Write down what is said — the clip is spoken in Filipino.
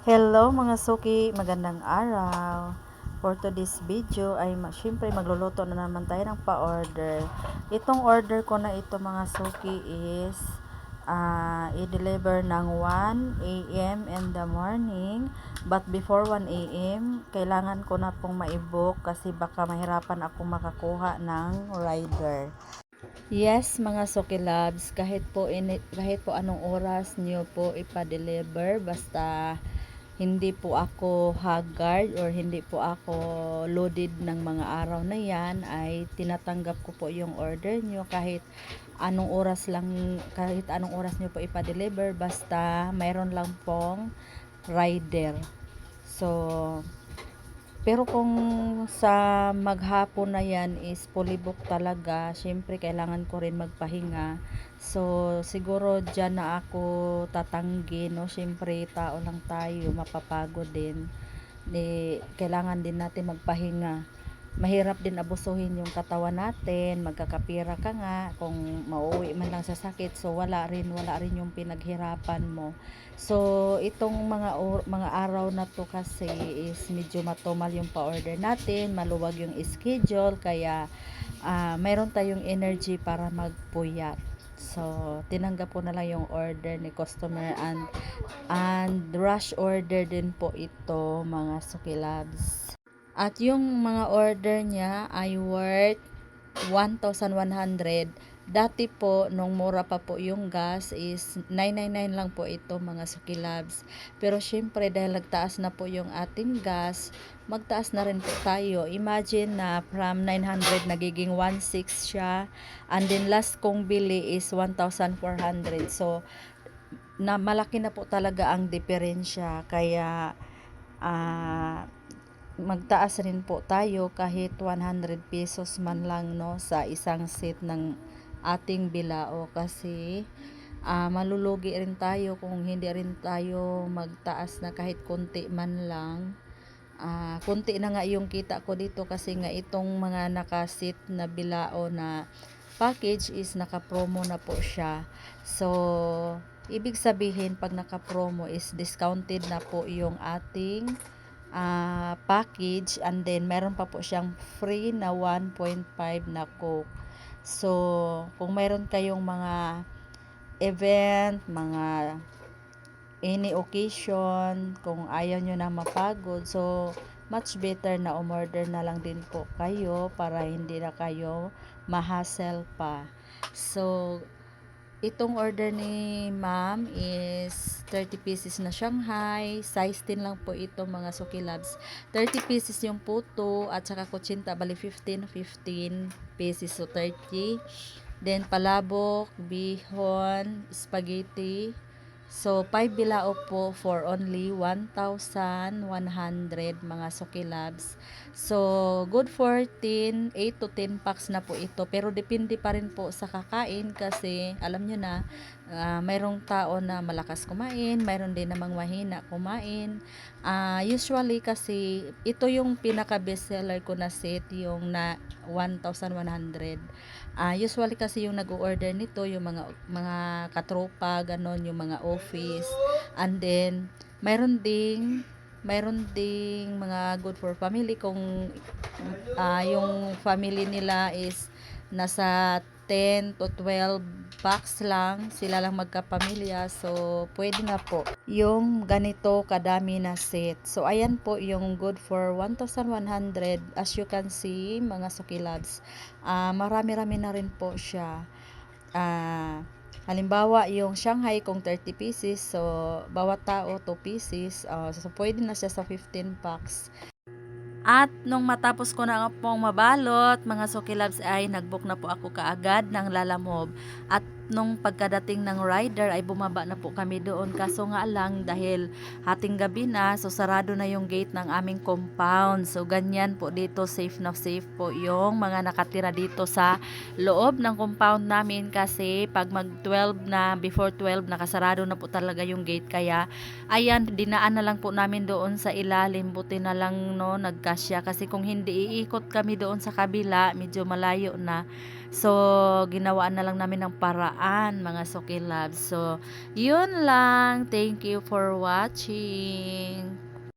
Hello mga suki, magandang araw. For today's video ay syempre magluluto na naman tayo ng pa-order. Itong order ko na ito mga suki is i-deliver ng 1 a.m. in the morning. But before 1 a.m. kailangan ko na pong ma-book kasi baka mahirapan ako makakuha ng rider. Yes, mga Suki Labs, kahit po anong oras niyo po ipa-deliver, basta hindi po ako haggard or hindi po ako loaded ng mga araw na yan, ay tinatanggap ko po yung order niyo kahit anong oras niyo po ipa-deliver, basta mayroon lang pong rider. So, pero kung sa maghapon na yan is fully book talaga, syempre kailangan ko rin magpahinga. So, siguro dyan na ako tatanggi, no? Syempre, tao lang tayo, mapapagod din. Kailangan din natin magpahinga. Mahirap din abusuhin yung katawan natin, magkakapira ka nga kung mauwi man lang sa sakit, so wala rin yung pinaghirapan mo. So itong mga araw na to kasi is medyo matumal yung pa-order natin, maluwag yung schedule, kaya mayroon tayong energy para magpuyat. So tinanggap ko na lang yung order ni customer, and rush order din po ito mga Suki Labs. At yung mga order niya ay worth 1,100. Dati po, nung mura pa po yung gas is 999 lang po ito mga Suki Labs. Pero syempre dahil nagtaas na po yung ating gas, magtaas na rin po tayo. Imagine na from 900 nagiging 1,600 siya. And then last kong bili is 1,400. So, malaki na po talaga ang diferensya. Kaya, magtaas rin po tayo kahit 100 pesos man lang, no, sa isang set ng ating bilao, kasi malulugi rin tayo kung hindi rin tayo magtaas na kahit konti man lang. Konti na nga yung kita ko dito kasi nga itong mga nakasit na bilao na package is naka-promo na po siya. So, ibig sabihin pag naka-promo is discounted na po yung ating package, and then meron pa po siyang free na 1.5 na Coke. So, kung meron kayong mga event, mga any occasion, kung ayaw nyo na mapagod, so much better na umorder na lang din po kayo para hindi na kayo ma-hassle pa. So, itong order ni ma'am is 30 pieces na Shanghai. Size 10 lang po ito mga Suki Labs. 30 pieces yung puto at saka kutsinta, bali 15 pieces, so 30. Then palabok, bihon, spaghetti. So 5 bilao po for only 1,100 mga Suki Labs. So good for 8 to 10 packs na po ito. Pero depende pa rin po sa kakain kasi alam nyo na, mayroong tao na malakas kumain, mayroon din namang mahina kumain. Usually kasi ito yung pinaka best seller ko na set, yung na 1,100. Usually kasi yung nag-order nito yung mga katropa, ganon, yung mga office. And then mayroon ding mga good for family kung yung family nila is nasa 10 to 12 packs lang, sila lang magkapamilya, so pwede na po yung ganito kadami na set. So ayan po yung good for 1,100. As you can see mga Suki Labs, marami-rami na rin po siya. Halimbawa yung Shanghai kung 30 pieces, so bawat tao 2 pieces, so pwede na siya sa 15 packs. At nung matapos ko na pong mabalot, mga Suki Labs, ay nagbook na po ako kaagad ng Lalamove. At nung pagkadating ng rider ay bumaba na po kami doon. Kaso nga lang dahil hating gabi na, so sarado na yung gate ng aming compound. So ganyan po dito, safe na safe po yung mga nakatira dito sa loob ng compound namin, kasi pag mag 12 na, before 12 nakasarado na po talaga yung gate. Kaya ayan, dinaan na lang po namin doon sa ilalim. Buti na lang, no, nagkasya, kasi kung hindi iikot kami doon sa kabila, medyo malayo na. So, ginawaan na lang namin ng paraan, mga Suki Loves. So, yun lang. Thank you for watching.